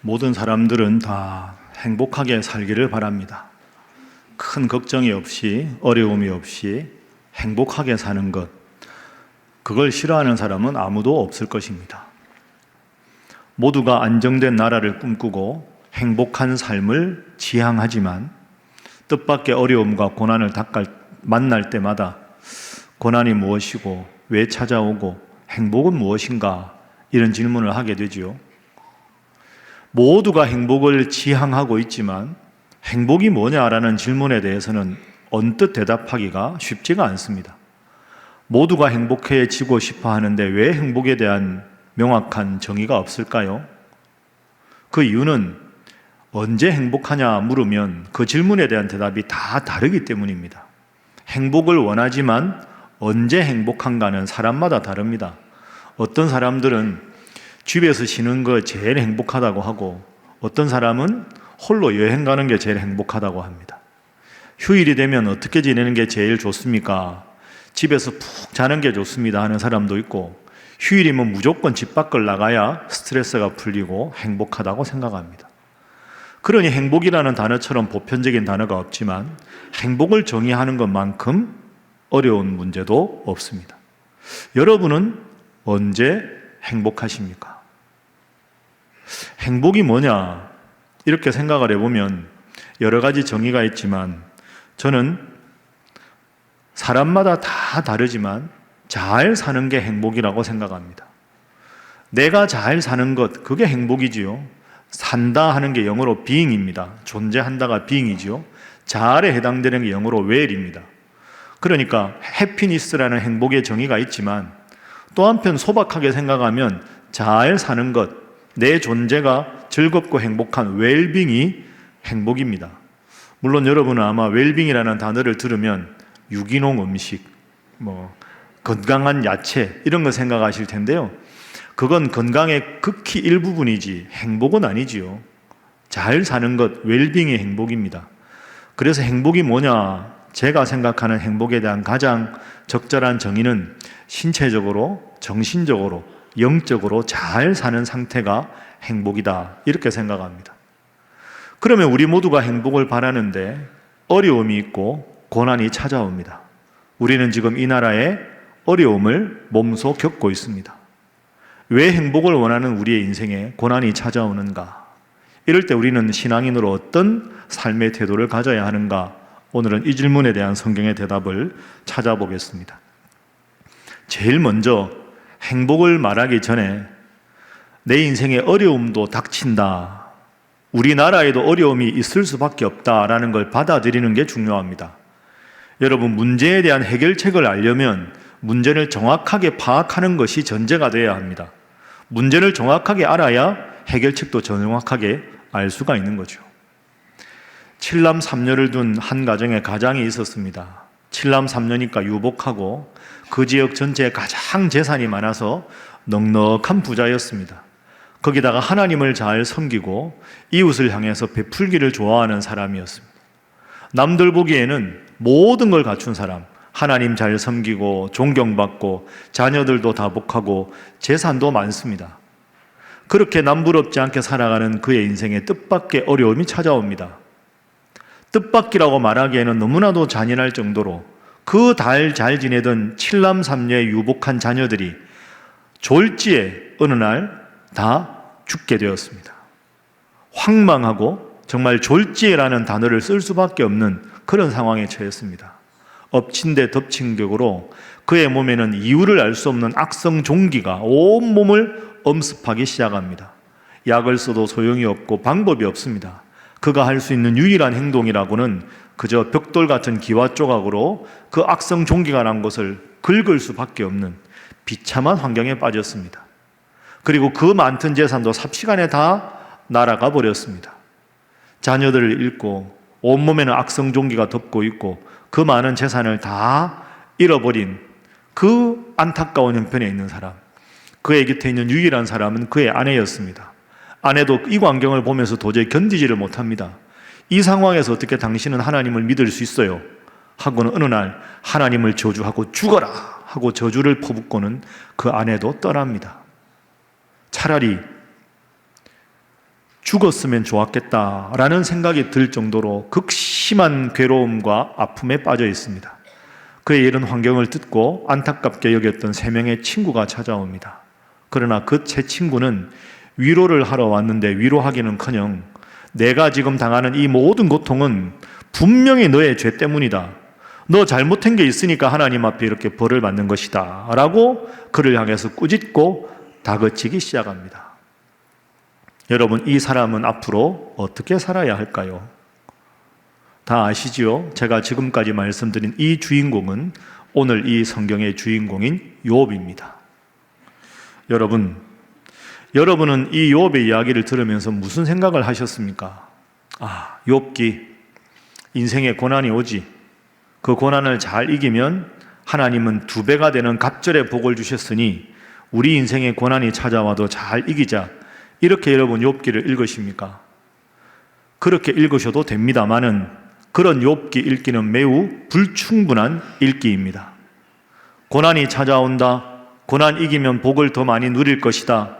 모든 사람들은 다 행복하게 살기를 바랍니다. 큰 걱정이 없이, 어려움이 없이 행복하게 사는 것, 그걸 싫어하는 사람은 아무도 없을 것입니다. 모두가 안정된 나라를 꿈꾸고 행복한 삶을 지향하지만 뜻밖의 어려움과 고난을 만날 때마다 고난이 무엇이고 왜 찾아오고 행복은 무엇인가, 이런 질문을 하게 되지요. 모두가 행복을 지향하고 있지만 행복이 뭐냐라는 질문에 대해서는 언뜻 대답하기가 쉽지가 않습니다. 모두가 행복해지고 싶어 하는데 왜 행복에 대한 명확한 정의가 없을까요? 그 이유는 언제 행복하냐 물으면 그 질문에 대한 대답이 다 다르기 때문입니다. 행복을 원하지만 언제 행복한가는 사람마다 다릅니다. 어떤 사람들은 집에서 쉬는 거 제일 행복하다고 하고, 어떤 사람은 홀로 여행 가는 게 제일 행복하다고 합니다. 휴일이 되면 어떻게 지내는 게 제일 좋습니까? 집에서 푹 자는 게 좋습니다 하는 사람도 있고, 휴일이면 무조건 집 밖을 나가야 스트레스가 풀리고 행복하다고 생각합니다. 그러니 행복이라는 단어처럼 보편적인 단어가 없지만 행복을 정의하는 것만큼 어려운 문제도 없습니다. 여러분은 언제 행복하십니까? 행복이 뭐냐? 이렇게 생각을 해보면 여러 가지 정의가 있지만 저는 사람마다 다 다르지만 잘 사는 게 행복이라고 생각합니다. 내가 잘 사는 것, 그게 행복이지요. 산다 하는 게 영어로 being입니다. 존재한다가 being이지요. 잘에 해당되는 게 영어로 well입니다. 그러니까 해피니스라는 행복의 정의가 있지만 또 한편 소박하게 생각하면 잘 사는 것, 내 존재가 즐겁고 행복한 웰빙이 행복입니다. 물론 여러분은 아마 웰빙이라는 단어를 들으면 유기농 음식, 건강한 야채 이런 거 생각하실 텐데요. 그건 건강의 극히 일부분이지 행복은 아니지요. 잘 사는 것, 웰빙이 행복입니다. 그래서 행복이 뭐냐? 제가 생각하는 행복에 대한 가장 적절한 정의는 신체적으로, 정신적으로, 영적으로 잘 사는 상태가 행복이다, 이렇게 생각합니다. 그러면 우리 모두가 행복을 바라는데 어려움이 있고 고난이 찾아옵니다. 우리는 지금 이 나라에 어려움을 몸소 겪고 있습니다. 왜 행복을 원하는 우리의 인생에 고난이 찾아오는가? 이럴 때 우리는 신앙인으로 어떤 삶의 태도를 가져야 하는가? 오늘은 이 질문에 대한 성경의 대답을 찾아보겠습니다. 제일 먼저 행복을 말하기 전에 내 인생에 어려움도 닥친다, 우리나라에도 어려움이 있을 수밖에 없다라는 걸 받아들이는 게 중요합니다. 여러분, 문제에 대한 해결책을 알려면 문제를 정확하게 파악하는 것이 전제가 되어야 합니다. 문제를 정확하게 알아야 해결책도 정확하게 알 수가 있는 거죠. 7남 3녀를 둔 한 가정에 가장이 있었습니다. 7남 3녀니까 유복하고 그 지역 전체에 가장 재산이 많아서 넉넉한 부자였습니다. 거기다가 하나님을 잘 섬기고 이웃을 향해서 베풀기를 좋아하는 사람이었습니다. 남들 보기에는 모든 걸 갖춘 사람, 하나님 잘 섬기고 존경받고 자녀들도 다 복하고 재산도 많습니다. 그렇게 남부럽지 않게 살아가는 그의 인생에 뜻밖의 어려움이 찾아옵니다. 뜻밖이라고 말하기에는 너무나도 잔인할 정도로 그 달 잘 지내던 7남 3녀의 유복한 자녀들이 졸지에 어느 날 다 죽게 되었습니다. 황망하고 정말 졸지에라는 단어를 쓸 수밖에 없는 그런 상황에 처했습니다. 엎친 데 덮친 격으로 그의 몸에는 이유를 알 수 없는 악성 종기가 온 몸을 엄습하기 시작합니다. 약을 써도 소용이 없고 방법이 없습니다. 그가 할 수 있는 유일한 행동이라고는 그저 벽돌 같은 기와 조각으로 그 악성 종기가 난 것을 긁을 수밖에 없는 비참한 환경에 빠졌습니다. 그리고 그 많던 재산도 삽시간에 다 날아가 버렸습니다. 자녀들을 잃고 온몸에는 악성 종기가 덮고 있고 그 많은 재산을 다 잃어버린 그 안타까운 형편에 있는 사람, 그의 곁에 있는 유일한 사람은 그의 아내였습니다. 아내도 이 광경을 보면서 도저히 견디지를 못합니다. 이 상황에서 어떻게 당신은 하나님을 믿을 수 있어요? 하고는 어느 날 하나님을 저주하고 죽어라 하고 저주를 퍼붓고는 그 아내도 떠납니다. 차라리 죽었으면 좋았겠다라는 생각이 들 정도로 극심한 괴로움과 아픔에 빠져 있습니다. 그의 이런 환경을 듣고 안타깝게 여겼던 3명의 친구가 찾아옵니다. 그러나 그 세 친구는 위로를 하러 왔는데 위로하기는커녕 내가 지금 당하는 이 모든 고통은 분명히 너의 죄 때문이다. 너 잘못한 게 있으니까 하나님 앞에 이렇게 벌을 받는 것이다 라고 그를 향해서 꾸짖고 다그치기 시작합니다. 여러분, 이 사람은 앞으로 어떻게 살아야 할까요? 다 아시지요? 제가 지금까지 말씀드린 이 주인공은 오늘 이 성경의 주인공인 욥입니다. 여러분은 이 욥의 이야기를 들으면서 무슨 생각을 하셨습니까? 욥기, 인생에 고난이 오지. 그 고난을 잘 이기면 하나님은 2배가 되는 갑절의 복을 주셨으니 우리 인생에 고난이 찾아와도 잘 이기자. 이렇게 여러분 욥기를 읽으십니까? 그렇게 읽으셔도 됩니다만은 그런 욥기 읽기는 매우 불충분한 읽기입니다. 고난이 찾아온다. 고난 이기면 복을 더 많이 누릴 것이다.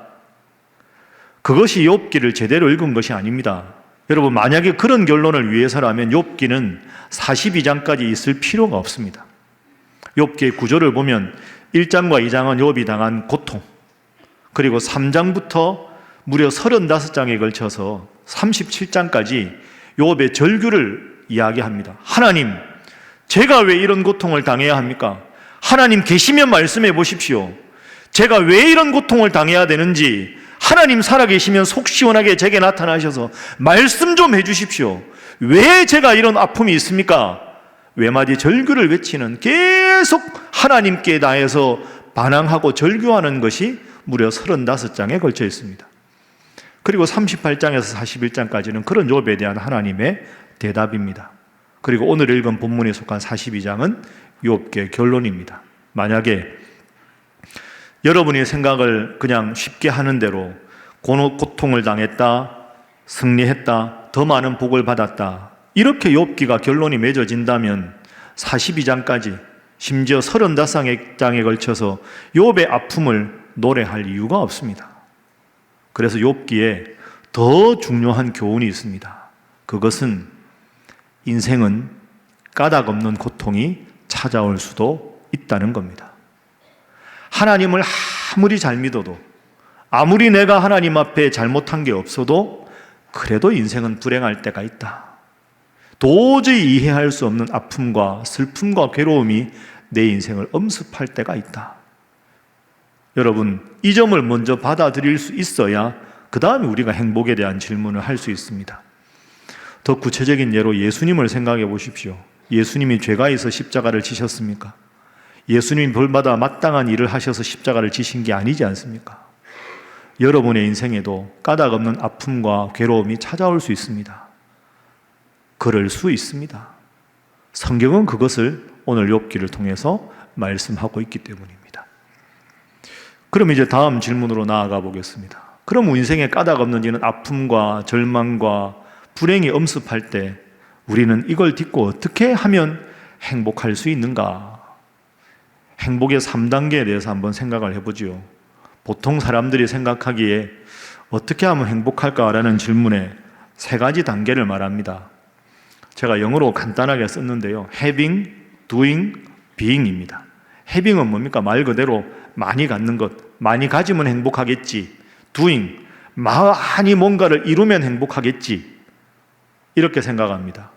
그것이 욥기를 제대로 읽은 것이 아닙니다. 여러분, 만약에 그런 결론을 위해서라면 욥기는 42장까지 있을 필요가 없습니다. 욥기의 구조를 보면 1장과 2장은 욥이 당한 고통, 그리고 3장부터 무려 35장에 걸쳐서 37장까지 욥의 절규를 이야기합니다. 하나님, 제가 왜 이런 고통을 당해야 합니까? 하나님 계시면 말씀해 보십시오. 제가 왜 이런 고통을 당해야 되는지 하나님 살아계시면 속 시원하게 제게 나타나셔서 말씀 좀 해주십시오. 왜 제가 이런 아픔이 있습니까? 외마디 절규를 외치는, 계속 하나님께 나에서 반항하고 절규하는 것이 무려 35장에 걸쳐 있습니다. 그리고 38장에서 41장까지는 그런 욥에 대한 하나님의 대답입니다. 그리고 오늘 읽은 본문에 속한 42장은 욥기의 결론입니다. 만약에 여러분이 생각을 그냥 쉽게 하는 대로 고통을 당했다, 승리했다, 더 많은 복을 받았다, 이렇게 욥기가 결론이 맺어진다면 42장까지, 심지어 35장에 걸쳐서 욥의 아픔을 노래할 이유가 없습니다. 그래서 욥기에 더 중요한 교훈이 있습니다. 그것은 인생은 까닭 없는 고통이 찾아올 수도 있다는 겁니다. 하나님을 아무리 잘 믿어도, 아무리 내가 하나님 앞에 잘못한 게 없어도 그래도 인생은 불행할 때가 있다. 도저히 이해할 수 없는 아픔과 슬픔과 괴로움이 내 인생을 엄습할 때가 있다. 여러분, 이 점을 먼저 받아들일 수 있어야 그 다음에 우리가 행복에 대한 질문을 할 수 있습니다. 더 구체적인 예로 예수님을 생각해 보십시오. 예수님이 죄가 있어 십자가를 지셨습니까? 예수님이 벌받아 마땅한 일을 하셔서 십자가를 지신 게 아니지 않습니까? 여러분의 인생에도 까닭 없는 아픔과 괴로움이 찾아올 수 있습니다. 그럴 수 있습니다. 성경은 그것을 오늘 욥기를 통해서 말씀하고 있기 때문입니다. 그럼 이제 다음 질문으로 나아가 보겠습니다. 그럼 인생에 까닭 없는 이런 아픔과 절망과 불행이 엄습할 때 우리는 이걸 딛고 어떻게 하면 행복할 수 있는가? 행복의 3단계에 대해서 한번 생각을 해보지요. 보통 사람들이 생각하기에 어떻게 하면 행복할까라는 질문에 3가지 단계를 말합니다. 제가 영어로 간단하게 썼는데요. having, doing, being입니다. having은 뭡니까? 말 그대로 많이 갖는 것, 많이 가지면 행복하겠지. doing, 많이 뭔가를 이루면 행복하겠지. 이렇게 생각합니다.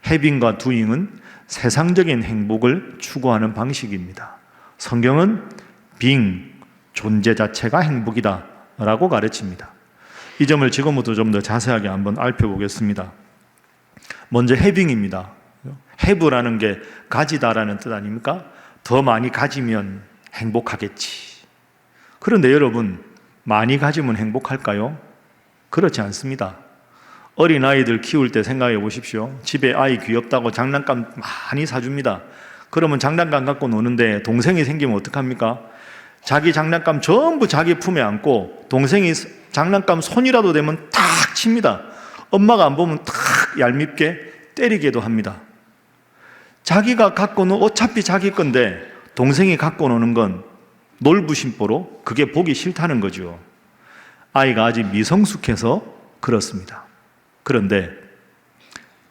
having과 doing은 세상적인 행복을 추구하는 방식입니다. 성경은 being, 존재 자체가 행복이다 라고 가르칩니다. 이 점을 지금부터 좀 더 자세하게 한번 알펴보겠습니다. 먼저 having입니다. have라는 게 가지다라는 뜻 아닙니까? 더 많이 가지면 행복하겠지. 그런데 여러분, 많이 가지면 행복할까요? 그렇지 않습니다. 어린아이들 키울 때 생각해 보십시오. 집에 아이 귀엽다고 장난감 많이 사줍니다. 그러면 장난감 갖고 노는데 동생이 생기면 어떡합니까? 자기 장난감 전부 자기 품에 안고 동생이 장난감 손이라도 되면 탁 칩니다. 엄마가 안 보면 탁 얄밉게 때리기도 합니다. 자기가 갖고 노는, 어차피 자기 건데 동생이 갖고 노는 건 놀부심보로 그게 보기 싫다는 거죠. 아이가 아직 미성숙해서 그렇습니다. 그런데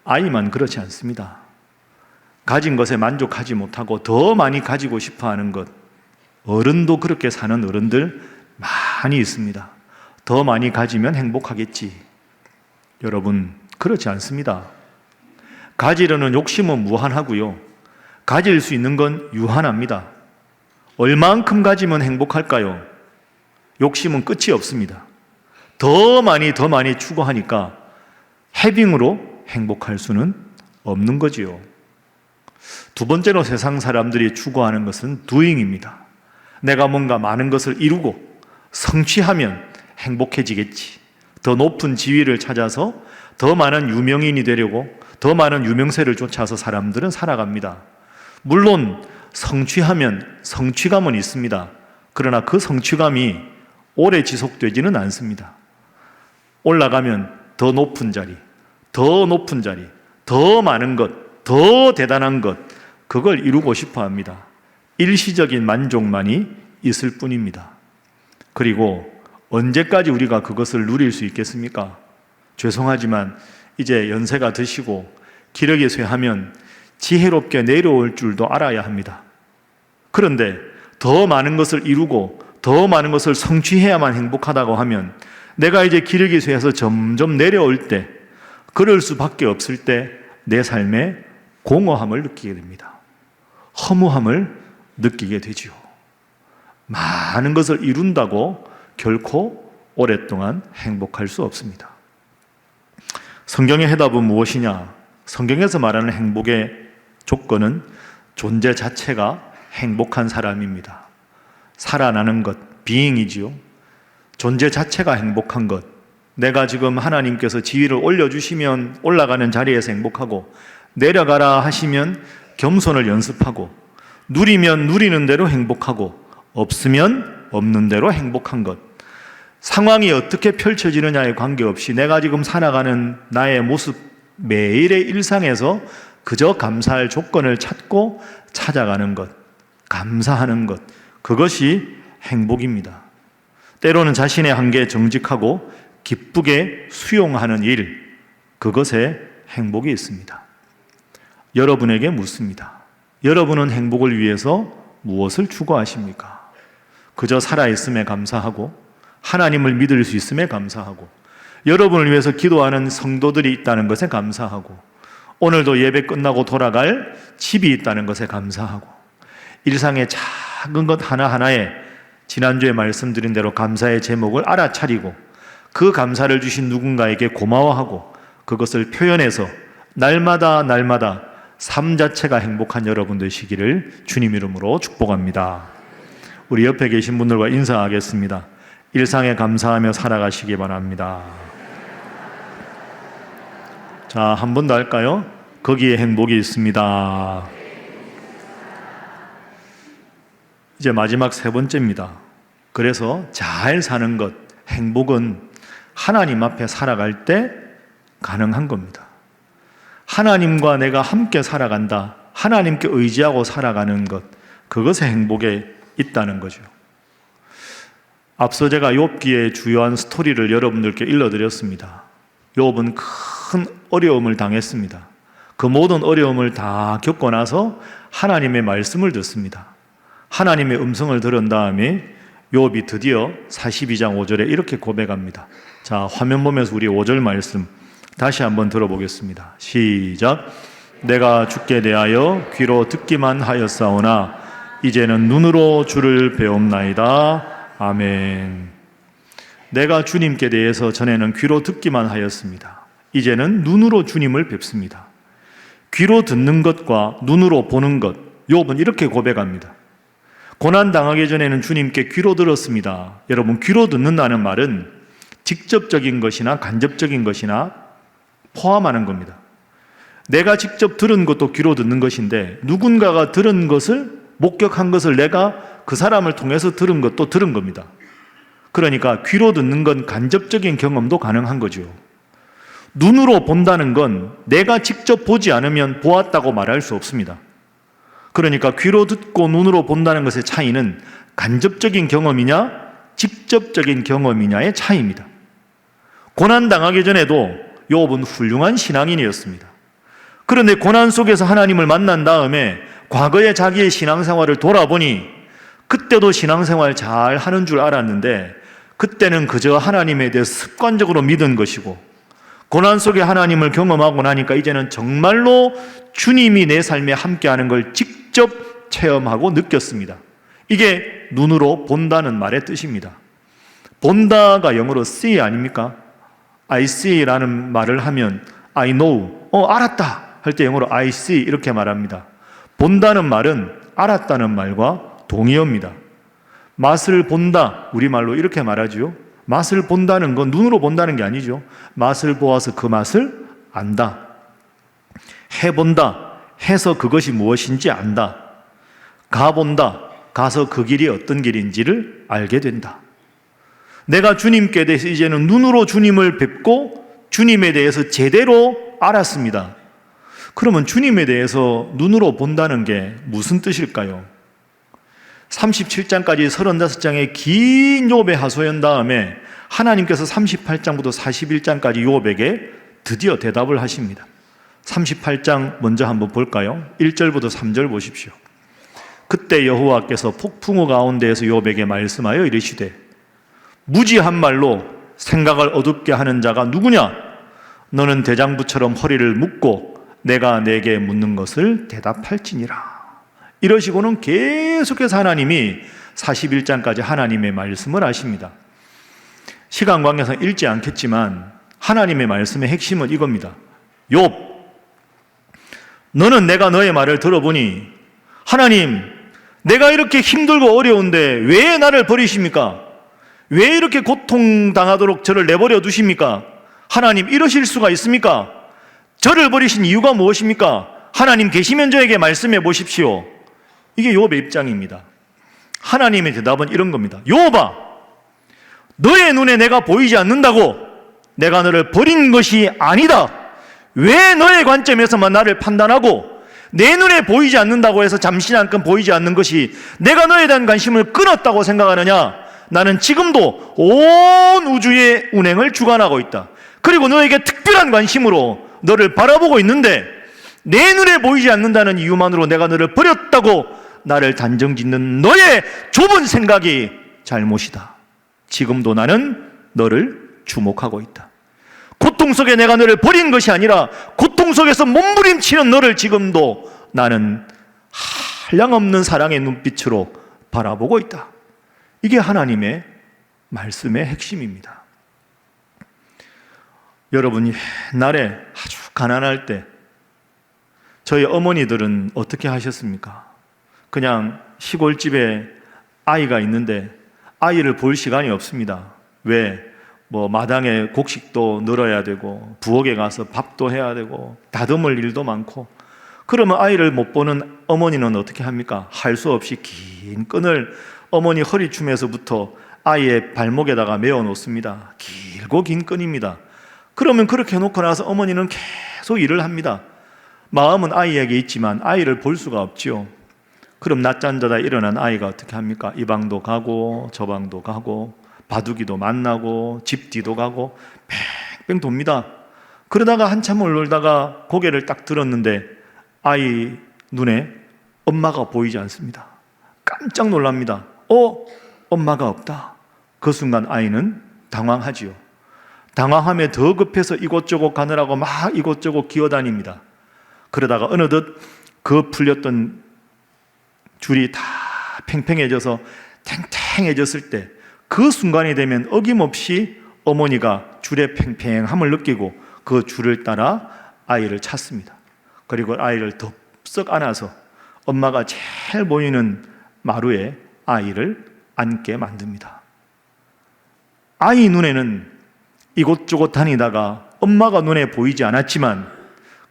아이만 그렇지 않습니다. 가진 것에 만족하지 못하고 더 많이 가지고 싶어 하는 것, 어른도 그렇게 사는 어른들 많이 있습니다. 더 많이 가지면 행복하겠지. 여러분, 그렇지 않습니다. 가지려는 욕심은 무한하고요. 가질 수 있는 건 유한합니다. 얼만큼 가지면 행복할까요? 욕심은 끝이 없습니다. 더 많이 추구하니까 해빙으로 행복할 수는 없는 거지요. 두 번째로 세상 사람들이 추구하는 것은 doing입니다. 내가 뭔가 많은 것을 이루고 성취하면 행복해지겠지. 더 높은 지위를 찾아서 더 많은 유명인이 되려고 더 많은 유명세를 쫓아서 사람들은 살아갑니다. 물론 성취하면 성취감은 있습니다. 그러나 그 성취감이 오래 지속되지는 않습니다. 올라가면 더 높은 자리, 더 높은 자리, 더 많은 것, 더 대단한 것, 그걸 이루고 싶어 합니다. 일시적인 만족만이 있을 뿐입니다. 그리고 언제까지 우리가 그것을 누릴 수 있겠습니까? 죄송하지만 이제 연세가 드시고 기력이 쇠하면 지혜롭게 내려올 줄도 알아야 합니다. 그런데 더 많은 것을 이루고 더 많은 것을 성취해야만 행복하다고 하면 내가 이제 기력이 쇠해서 점점 내려올 때, 그럴 수밖에 없을 때 내 삶에 공허함을 느끼게 됩니다. 허무함을 느끼게 되지요. 많은 것을 이룬다고 결코 오랫동안 행복할 수 없습니다. 성경의 해답은 무엇이냐? 성경에서 말하는 행복의 조건은 존재 자체가 행복한 사람입니다. 살아나는 것, being이지요. 존재 자체가 행복한 것. 내가 지금 하나님께서 지위를 올려주시면 올라가는 자리에서 행복하고, 내려가라 하시면 겸손을 연습하고, 누리면 누리는 대로 행복하고, 없으면 없는 대로 행복한 것. 상황이 어떻게 펼쳐지느냐에 관계없이 내가 지금 살아가는 나의 모습, 매일의 일상에서 그저 감사할 조건을 찾고 찾아가는 것, 감사하는 것, 그것이 행복입니다. 때로는 자신의 한계에 정직하고 기쁘게 수용하는 일, 그것에 행복이 있습니다. 여러분에게 묻습니다. 여러분은 행복을 위해서 무엇을 추구하십니까? 그저 살아있음에 감사하고 하나님을 믿을 수 있음에 감사하고 여러분을 위해서 기도하는 성도들이 있다는 것에 감사하고 오늘도 예배 끝나고 돌아갈 집이 있다는 것에 감사하고 일상의 작은 것 하나하나에 지난주에 말씀드린 대로 감사의 제목을 알아차리고 그 감사를 주신 누군가에게 고마워하고 그것을 표현해서 날마다 삶 자체가 행복한 여러분 되시기를 주님 이름으로 축복합니다. 우리 옆에 계신 분들과 인사하겠습니다. 일상에 감사하며 살아가시기 바랍니다. 자, 한 번 더 할까요? 거기에 행복이 있습니다. 이제 마지막 세 번째입니다. 그래서 잘 사는 것, 행복은 하나님 앞에 살아갈 때 가능한 겁니다. 하나님과 내가 함께 살아간다, 하나님께 의지하고 살아가는 것, 그것의 행복에 있다는 거죠. 앞서 제가 욥기의 주요한 스토리를 여러분들께 일러드렸습니다. 욥은 큰 어려움을 당했습니다. 그 모든 어려움을 다 겪고 나서 하나님의 말씀을 듣습니다. 하나님의 음성을 들은 다음에 욥이 드디어 42장 5절에 이렇게 고백합니다. 자, 화면 보면서 우리 5절 말씀 다시 한번 들어보겠습니다. 시작. 내가 주께 대하여 귀로 듣기만 하였사오나 이제는 눈으로 주를 배움나이다. 아멘. 내가 주님께 대해서 전에는 귀로 듣기만 하였습니다. 이제는 눈으로 주님을 뵙습니다. 귀로 듣는 것과 눈으로 보는 것, 욥은 이렇게 고백합니다. 고난당하기 전에는 주님께 귀로 들었습니다. 여러분, 귀로 듣는다는 말은 직접적인 것이나 간접적인 것이나 포함하는 겁니다. 내가 직접 들은 것도 귀로 듣는 것인데 누군가가 들은 것을, 목격한 것을 내가 그 사람을 통해서 들은 것도 들은 겁니다. 그러니까 귀로 듣는 건 간접적인 경험도 가능한 거죠. 눈으로 본다는 건 내가 직접 보지 않으면 보았다고 말할 수 없습니다. 그러니까 귀로 듣고 눈으로 본다는 것의 차이는 간접적인 경험이냐 직접적인 경험이냐의 차이입니다. 고난 당하기 전에도 욥은 훌륭한 신앙인이었습니다. 그런데 고난 속에서 하나님을 만난 다음에 과거의 자기의 신앙생활을 돌아보니 그때도 신앙생활 잘 하는 줄 알았는데 그때는 그저 하나님에 대해 습관적으로 믿은 것이고 고난 속에 하나님을 경험하고 나니까 이제는 정말로 주님이 내 삶에 함께하는 걸 직접 체험하고 느꼈습니다. 이게 눈으로 본다는 말의 뜻입니다. 본다가 영어로 see 아닙니까? I see라는 말을 하면 I know, 알았다 할 때 영어로 I see 이렇게 말합니다. 본다는 말은 알았다는 말과 동의어입니다. 맛을 본다, 우리말로 이렇게 말하죠. 맛을 본다는 건 눈으로 본다는 게 아니죠. 맛을 보아서 그 맛을 안다. 해본다, 해서 그것이 무엇인지 안다. 가본다, 가서 그 길이 어떤 길인지를 알게 된다. 내가 주님께 대해서 이제는 눈으로 주님을 뵙고 주님에 대해서 제대로 알았습니다. 그러면 주님에 대해서 눈으로 본다는 게 무슨 뜻일까요? 37장까지 35장의 긴 욥의 하소연 다음에 하나님께서 38장부터 41장까지 욥에게 드디어 대답을 하십니다. 38장 먼저 한번 볼까요? 1절부터 3절 보십시오. 그때 여호와께서 폭풍우 가운데에서 욥에게 말씀하여 이르시되 무지한 말로 생각을 어둡게 하는 자가 누구냐? 너는 대장부처럼 허리를 묶고 내가 내게 묻는 것을 대답할지니라. 이러시고는 계속해서 하나님이 41장까지 하나님의 말씀을 하십니다. 시간 관계상 읽지 않겠지만 하나님의 말씀의 핵심은 이겁니다. 욥, 너는 내가 너의 말을 들어보니 하나님, 내가 이렇게 힘들고 어려운데 왜 나를 버리십니까? 왜 이렇게 고통당하도록 저를 내버려 두십니까? 하나님, 이러실 수가 있습니까? 저를 버리신 이유가 무엇입니까? 하나님 계시면 저에게 말씀해 보십시오. 이게 욥의 입장입니다. 하나님의 대답은 이런 겁니다. 욥아, 너의 눈에 내가 보이지 않는다고 내가 너를 버린 것이 아니다. 왜 너의 관점에서만 나를 판단하고 내 눈에 보이지 않는다고 해서 잠시 잠깐 보이지 않는 것이 내가 너에 대한 관심을 끊었다고 생각하느냐? 나는 지금도 온 우주의 운행을 주관하고 있다. 그리고 너에게 특별한 관심으로 너를 바라보고 있는데 내 눈에 보이지 않는다는 이유만으로 내가 너를 버렸다고 나를 단정짓는 너의 좁은 생각이 잘못이다. 지금도 나는 너를 주목하고 있다. 고통 속에 내가 너를 버린 것이 아니라 고통 속에서 몸부림치는 너를 지금도 나는 한량없는 사랑의 눈빛으로 바라보고 있다. 이게 하나님의 말씀의 핵심입니다. 여러분이 옛날에 아주 가난할 때 저희 어머니들은 어떻게 하셨습니까? 그냥 시골집에 아이가 있는데 아이를 볼 시간이 없습니다. 왜? 마당에 곡식도 늘어야 되고 부엌에 가서 밥도 해야 되고 다듬을 일도 많고, 그러면 아이를 못 보는 어머니는 어떻게 합니까? 할 수 없이 긴 끈을 어머니 허리춤에서부터 아이의 발목에다가 메어 놓습니다. 길고 긴 끈입니다. 그러면 그렇게 해놓고 나서 어머니는 계속 일을 합니다. 마음은 아이에게 있지만 아이를 볼 수가 없지요. 그럼 낮잠 자다 일어난 아이가 어떻게 합니까? 이 방도 가고 저 방도 가고 바둑이도 만나고 집 뒤도 가고 뺑뺑 돕니다. 그러다가 한참을 놀다가 고개를 딱 들었는데 아이 눈에 엄마가 보이지 않습니다. 깜짝 놀랍니다. 엄마가 없다. 그 순간 아이는 당황하지요. 당황함에 더 급해서 이곳저곳 가느라고 막 이곳저곳 기어다닙니다. 그러다가 어느덧 그 풀렸던 줄이 다 팽팽해져서 탱탱해졌을 때 그 순간이 되면 어김없이 어머니가 줄의 팽팽함을 느끼고 그 줄을 따라 아이를 찾습니다. 그리고 아이를 덥석 안아서 엄마가 제일 보이는 마루에 아이를 앉게 만듭니다. 아이 눈에는 이곳저곳 다니다가 엄마가 눈에 보이지 않았지만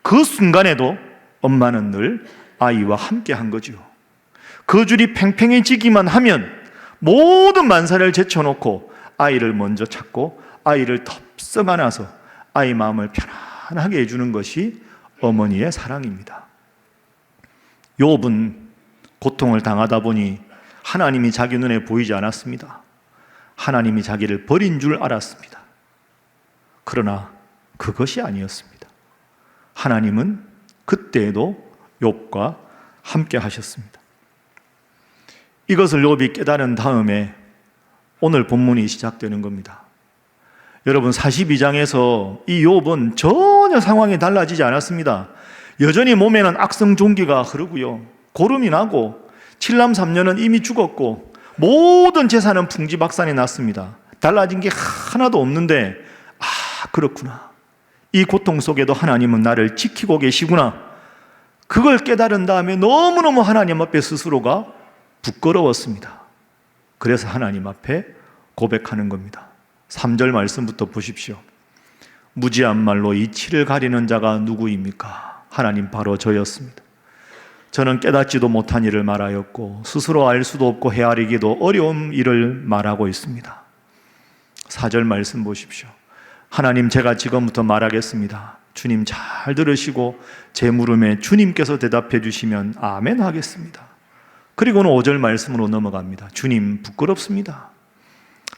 그 순간에도 엄마는 늘 아이와 함께 한 거죠. 그 줄이 팽팽해지기만 하면 모든 만사를 제쳐놓고 아이를 먼저 찾고 아이를 덥석 안아서 아이 마음을 편안하게 해주는 것이 어머니의 사랑입니다. 욥은 고통을 당하다 보니 하나님이 자기 눈에 보이지 않았습니다. 하나님이 자기를 버린 줄 알았습니다. 그러나 그것이 아니었습니다. 하나님은 그때에도 욥과 함께 하셨습니다. 이것을 욥이 깨달은 다음에 오늘 본문이 시작되는 겁니다. 여러분, 42장에서 이 욥은 전혀 상황이 달라지지 않았습니다. 여전히 몸에는 악성 종기가 흐르고요, 고름이 나고, 7남 3년은 이미 죽었고, 모든 재산은 풍지박산이 났습니다. 달라진 게 하나도 없는데, 그렇구나, 이 고통 속에도 하나님은 나를 지키고 계시구나, 그걸 깨달은 다음에 너무너무 하나님 앞에 스스로가 부끄러웠습니다. 그래서 하나님 앞에 고백하는 겁니다. 3절 말씀부터 보십시오. 무지한 말로 이치를 가리는 자가 누구입니까? 하나님, 바로 저였습니다. 저는 깨닫지도 못한 일을 말하였고 스스로 알 수도 없고 헤아리기도 어려운 일을 말하고 있습니다. 4절 말씀 보십시오. 하나님, 제가 지금부터 말하겠습니다. 주님 잘 들으시고 제 물음에 주님께서 대답해 주시면 아멘 하겠습니다. 그리고는 5절 말씀으로 넘어갑니다. 주님, 부끄럽습니다.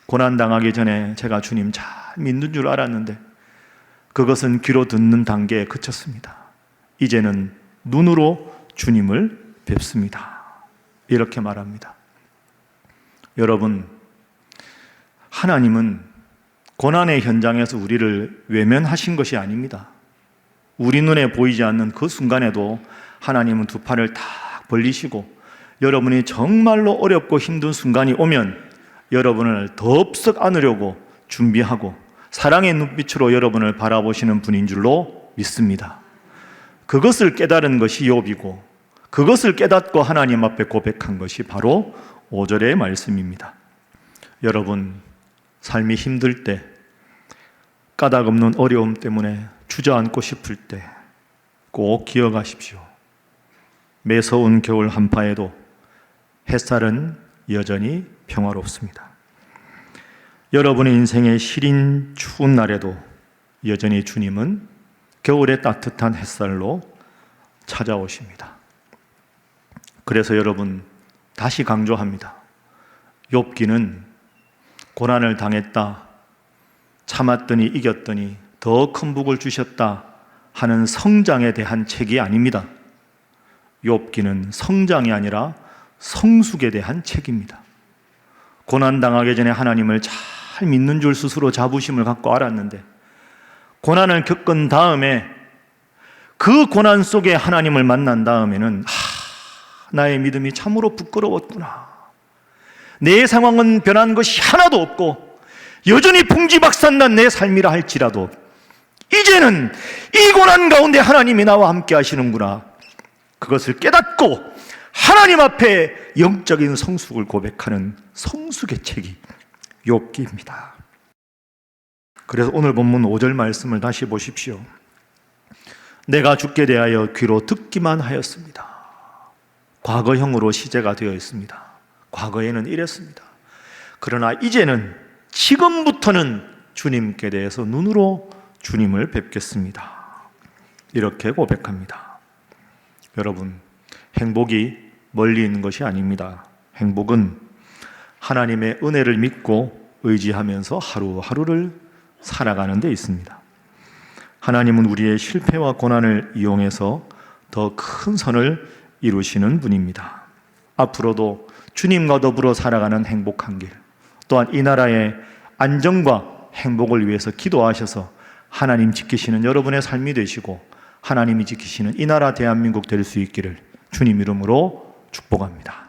고난당하기 전에 제가 주님 잘 믿는 줄 알았는데 그것은 귀로 듣는 단계에 그쳤습니다. 이제는 눈으로 주님을 뵙습니다. 이렇게 말합니다. 여러분, 하나님은 고난의 현장에서 우리를 외면하신 것이 아닙니다. 우리 눈에 보이지 않는 그 순간에도 하나님은 두 팔을 딱 벌리시고 여러분이 정말로 어렵고 힘든 순간이 오면 여러분을 덥석 안으려고 준비하고 사랑의 눈빛으로 여러분을 바라보시는 분인 줄로 믿습니다. 그것을 깨달은 것이 욥이고 그것을 깨닫고 하나님 앞에 고백한 것이 바로 5절의 말씀입니다. 여러분, 삶이 힘들 때, 까닭 없는 어려움 때문에 주저앉고 싶을 때 꼭 기억하십시오. 매서운 겨울 한파에도 햇살은 여전히 평화롭습니다. 여러분의 인생의 시린 추운 날에도 여전히 주님은 겨울의 따뜻한 햇살로 찾아오십니다. 그래서 여러분, 다시 강조합니다. 욥기는 고난을 당했다, 참았더니 이겼더니 더 큰 복을 주셨다 하는 성장에 대한 책이 아닙니다. 욥기는 성장이 아니라 성숙에 대한 책입니다. 고난당하기 전에 하나님을 잘 믿는 줄 스스로 자부심을 갖고 알았는데 고난을 겪은 다음에 그 고난 속에 하나님을 만난 다음에는 나의 믿음이 참으로 부끄러웠구나, 내 상황은 변한 것이 하나도 없고 여전히 풍지박산난 내 삶이라 할지라도 이제는 이 고난 가운데 하나님이 나와 함께 하시는구나, 그것을 깨닫고 하나님 앞에 영적인 성숙을 고백하는 성숙의 책이 욥기입니다. 그래서 오늘 본문 5절 말씀을 다시 보십시오. 내가 죽게 대하여 귀로 듣기만 하였습니다. 과거형으로 시제가 되어 있습니다. 과거에는 이랬습니다. 그러나 이제는, 지금부터는 주님께 대해서 눈으로 주님을 뵙겠습니다. 이렇게 고백합니다. 여러분, 행복이 멀리 있는 것이 아닙니다. 행복은 하나님의 은혜를 믿고 의지하면서 하루하루를 살아가는 데 있습니다. 하나님은 우리의 실패와 고난을 이용해서 더 큰 선을 이루시는 분입니다. 앞으로도 주님과 더불어 살아가는 행복한 길, 또한 이 나라의 안정과 행복을 위해서 기도하셔서 하나님 지키시는 여러분의 삶이 되시고 하나님이 지키시는 이 나라 대한민국 될 수 있기를 주님 이름으로 축복합니다.